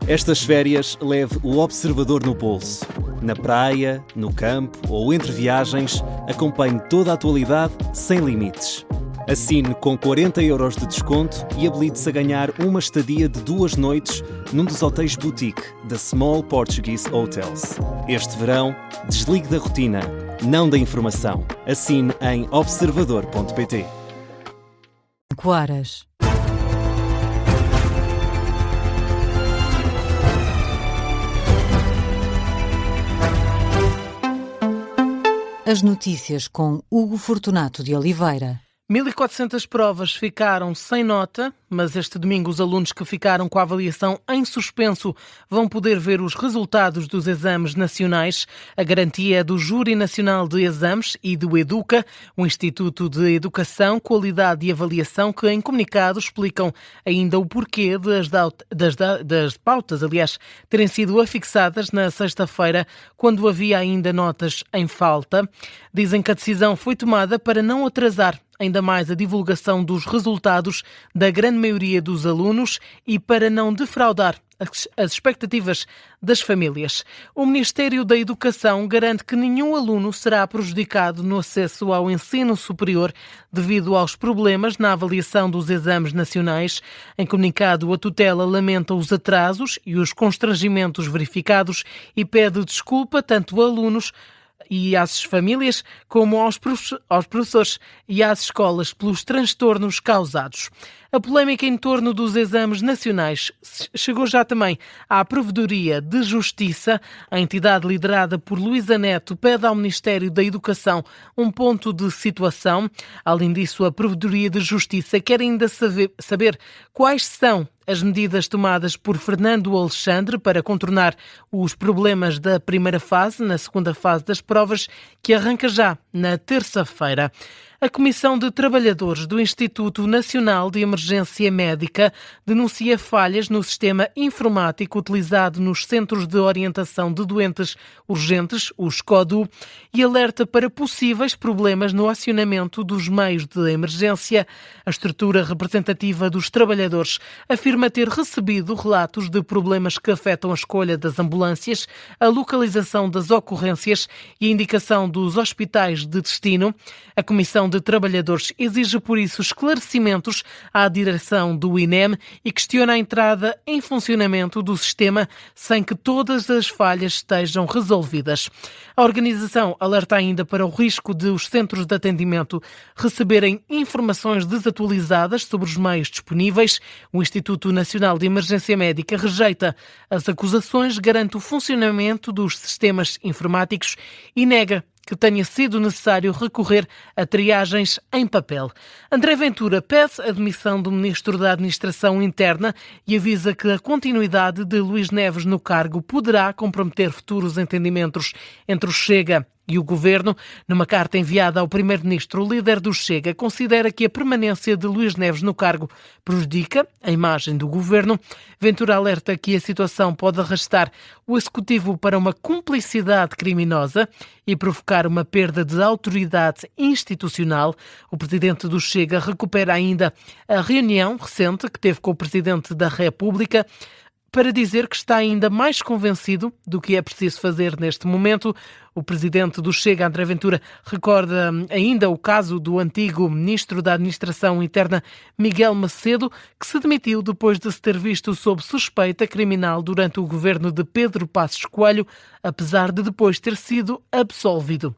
Estas férias leve o observador no bolso. Na praia, no campo ou entre viagens, acompanhe toda a atualidade sem limites. Assine com 40€ de desconto e habilite-se a ganhar uma estadia de 2 noites num dos hotéis boutique da Small Portuguese Hotels. Este verão, desligue da rotina, não da informação. Assine em observador.pt. 5 horas. As notícias com Hugo Fortunato de Oliveira. 1.400 provas ficaram sem nota, mas este domingo os alunos que ficaram com a avaliação em suspenso vão poder ver os resultados dos exames nacionais. A garantia é do Júri Nacional de Exames e do Educa, o Instituto de Educação, Qualidade e Avaliação, que em comunicado explicam ainda o porquê das pautas, terem sido afixadas na sexta-feira, quando havia ainda notas em falta. Dizem que a decisão foi tomada para não atrasar ainda mais a divulgação dos resultados da grande maioria dos alunos e para não defraudar as expectativas das famílias. O Ministério da Educação garante que nenhum aluno será prejudicado no acesso ao ensino superior devido aos problemas na avaliação dos exames nacionais. Em comunicado, a tutela lamenta os atrasos e os constrangimentos verificados e pede desculpa tanto a alunos e às famílias, como aos professores e às escolas pelos transtornos causados. A polémica em torno dos exames nacionais chegou já também à Provedoria de Justiça. A entidade liderada por Luísa Neto pede ao Ministério da Educação um ponto de situação. Além disso, a Provedoria de Justiça quer ainda saber quais são as medidas tomadas por Fernando Alexandre para contornar os problemas da primeira fase, na segunda fase das provas, que arranca já na terça-feira. A Comissão de Trabalhadores do Instituto Nacional de Emergência Médica denuncia falhas no sistema informático utilizado nos Centros de Orientação de Doentes Urgentes, os CODU, e alerta para possíveis problemas no acionamento dos meios de emergência. A estrutura representativa dos trabalhadores afirma ter recebido relatos de problemas que afetam a escolha das ambulâncias, a localização das ocorrências e a indicação dos hospitais de destino. A Comissão de Trabalhadores exige, por isso, esclarecimentos à direção do INEM e questiona a entrada em funcionamento do sistema sem que todas as falhas estejam resolvidas. A organização alerta ainda para o risco de os centros de atendimento receberem informações desatualizadas sobre os meios disponíveis. O Instituto Nacional de Emergência Médica rejeita as acusações, garante o funcionamento dos sistemas informáticos e nega que tenha sido necessário recorrer a triagens em papel. André Ventura pede a demissão do Ministro da Administração Interna e avisa que a continuidade de Luís Neves no cargo poderá comprometer futuros entendimentos entre o Chega e o Governo. Numa carta enviada ao Primeiro-Ministro, o líder do Chega considera que a permanência de Luís Neves no cargo prejudica a imagem do Governo. Ventura alerta que a situação pode arrastar o Executivo para uma cumplicidade criminosa e provocar uma perda de autoridade institucional. O presidente do Chega recupera ainda a reunião recente que teve com o Presidente da República para dizer que está ainda mais convencido do que é preciso fazer neste momento. O presidente do Chega, André Ventura, recorda ainda o caso do antigo ministro da Administração Interna, Miguel Macedo, que se demitiu depois de se ter visto sob suspeita criminal durante o governo de Pedro Passos Coelho, apesar de depois ter sido absolvido.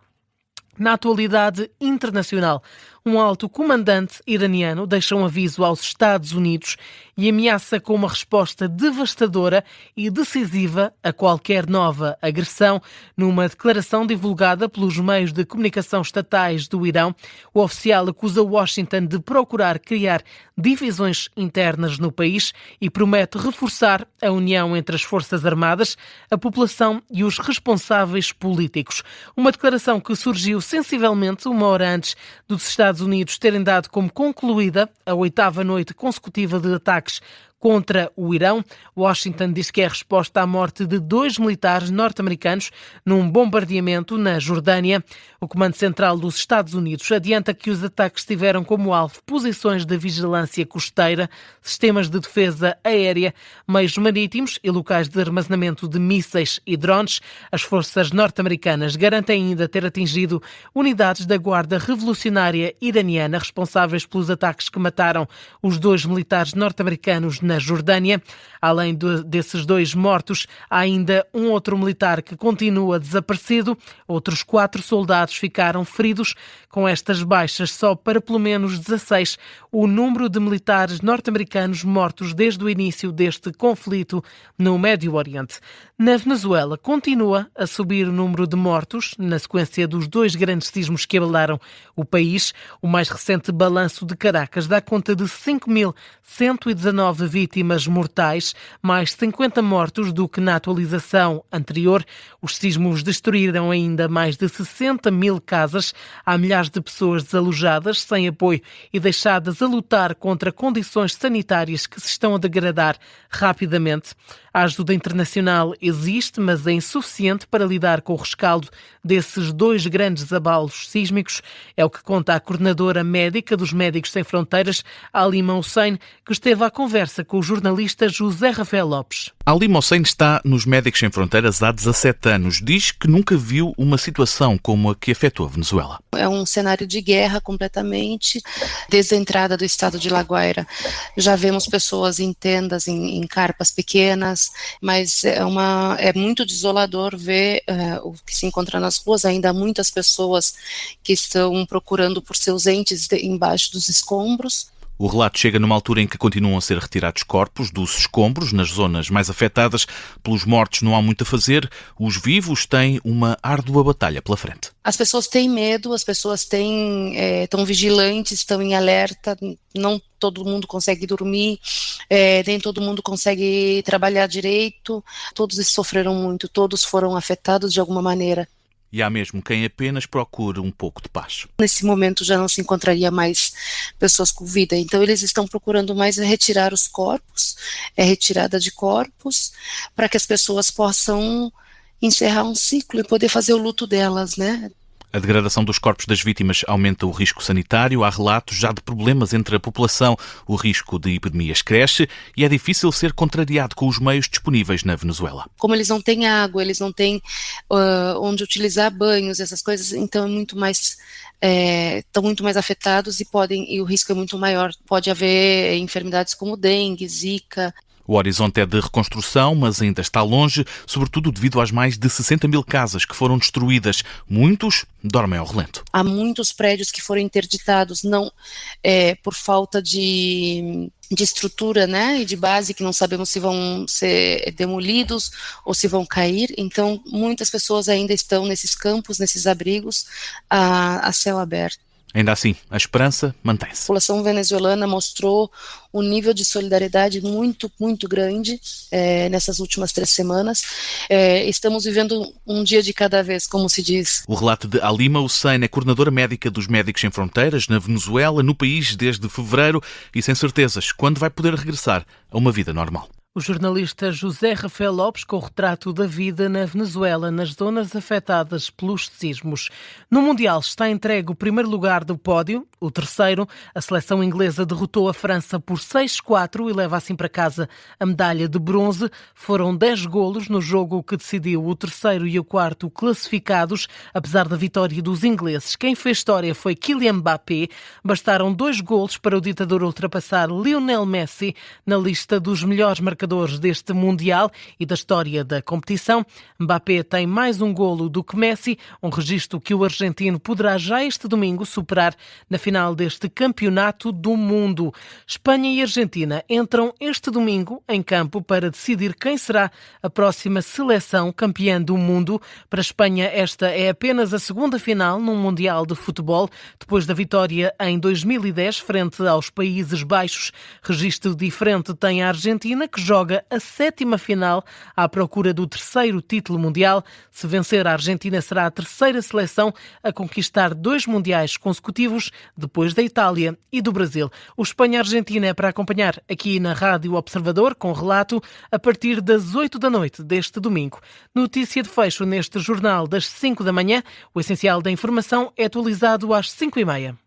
Na atualidade internacional, um alto comandante iraniano deixa um aviso aos Estados Unidos e ameaça com uma resposta devastadora e decisiva a qualquer nova agressão. Numa declaração divulgada pelos meios de comunicação estatais do Irão, o oficial acusa Washington de procurar criar divisões internas no país e promete reforçar a união entre as Forças Armadas, a população e os responsáveis políticos. Uma declaração que surgiu sensivelmente uma hora antes dos Estados Unidos terem dado como concluída a 8ª noite consecutiva de ataques contra o Irão. Washington diz que é a resposta à morte de 2 militares norte-americanos num bombardeamento na Jordânia. O Comando Central dos Estados Unidos adianta que os ataques tiveram como alvo posições de vigilância costeira, sistemas de defesa aérea, meios marítimos e locais de armazenamento de mísseis e drones. As forças norte-americanas garantem ainda ter atingido unidades da Guarda Revolucionária Iraniana responsáveis pelos ataques que mataram os 2 militares norte-americanos na Jordânia. Além desses 2 mortos, há ainda um outro militar que continua desaparecido. Outros 4 soldados ficaram feridos. Com estas baixas, só para pelo menos 16 o número de militares norte-americanos mortos desde o início deste conflito no Médio Oriente. Na Venezuela, continua a subir o número de mortos, na sequência dos 2 grandes sismos que abalaram o país. O mais recente balanço de Caracas dá conta de 5.119 vítimas mortais, mais 50 mortos do que na atualização anterior. Os sismos destruíram ainda mais de 60 mil casas. Há milhares de pessoas desalojadas, sem apoio e deixadas a lutar contra condições sanitárias que se estão a degradar rapidamente. A ajuda internacional existe, mas é insuficiente para lidar com o rescaldo desses 2 grandes abalos sísmicos. É o que conta a coordenadora médica dos Médicos Sem Fronteiras, Halima Hussein, que esteve à conversa com o jornalista José Rafael Lopes. Halima Hussein está nos Médicos Sem Fronteiras há 17 anos. Diz que nunca viu uma situação como a que afetou a Venezuela. É um cenário de guerra completamente. Desde a entrada do estado de La Guaira, já vemos pessoas em tendas, em carpas pequenas, mas é muito desolador ver o que se encontra nas ruas. Ainda há muitas pessoas que estão procurando por seus entes embaixo dos escombros. O relato chega numa altura em que continuam a ser retirados corpos dos escombros nas zonas mais afetadas. Pelos mortos não há muito a fazer. Os vivos têm uma árdua batalha pela frente. As pessoas têm medo, as pessoas estão vigilantes, estão em alerta. Não todo mundo consegue dormir, nem todo mundo consegue trabalhar direito. Todos sofreram muito, todos foram afetados de alguma maneira. E há mesmo quem apenas procure um pouco de paz. Nesse momento já não se encontraria mais pessoas com vida, então eles estão procurando mais retirar os corpos, retirada de corpos, para que as pessoas possam encerrar um ciclo e poder fazer o luto delas, né? A degradação dos corpos das vítimas aumenta o risco sanitário. Há relatos já de problemas entre a população. O risco de epidemias cresce e é difícil ser contrariado com os meios disponíveis na Venezuela. Como eles não têm água, eles não têm onde utilizar banhos, essas coisas, então estão muito mais afetados e o risco é muito maior. Pode haver enfermidades como dengue, zika. O horizonte é de reconstrução, mas ainda está longe, sobretudo devido às mais de 60 mil casas que foram destruídas. Muitos dormem ao relento. Há muitos prédios que foram interditados, não por falta de estrutura, né, e de base, que não sabemos se vão ser demolidos ou se vão cair. Então, muitas pessoas ainda estão nesses campos, nesses abrigos, a céu aberto. Ainda assim, a esperança mantém-se. A população venezuelana mostrou um nível de solidariedade muito, muito grande nessas últimas 3 semanas. Estamos vivendo um dia de cada vez, como se diz. O relato de Halima Hussein é coordenadora médica dos Médicos Sem Fronteiras na Venezuela, no país desde fevereiro e sem certezas quando vai poder regressar a uma vida normal. O jornalista José Rafael Lopes com o retrato da vida na Venezuela, nas zonas afetadas pelos sismos. No Mundial está entregue o primeiro lugar do pódio, o terceiro. A seleção inglesa derrotou a França por 6-4 e leva assim para casa a medalha de bronze. Foram 10 golos no jogo que decidiu o terceiro e o quarto classificados, apesar da vitória dos ingleses. Quem fez história foi Kylian Mbappé. Bastaram 2 golos para o ditador ultrapassar Lionel Messi na lista dos melhores marcadores deste Mundial e da história da competição. Mbappé tem mais um golo do que Messi, um registro que o argentino poderá já este domingo superar na final deste Campeonato do Mundo. Espanha e Argentina entram este domingo em campo para decidir quem será a próxima seleção campeã do mundo. Para a Espanha, esta é apenas a segunda final num Mundial de Futebol, depois da vitória em 2010 frente aos Países Baixos. Registro diferente tem a Argentina, que joga a 7ª final à procura do 3º título mundial. Se vencer, a Argentina será a 3ª seleção a conquistar 2 mundiais consecutivos, depois da Itália e do Brasil. O Espanha-Argentina é para acompanhar aqui na Rádio Observador, com relato a partir das 8 da noite deste domingo. Notícia de fecho neste jornal das 5 da manhã. O essencial da informação é atualizado às 5h30.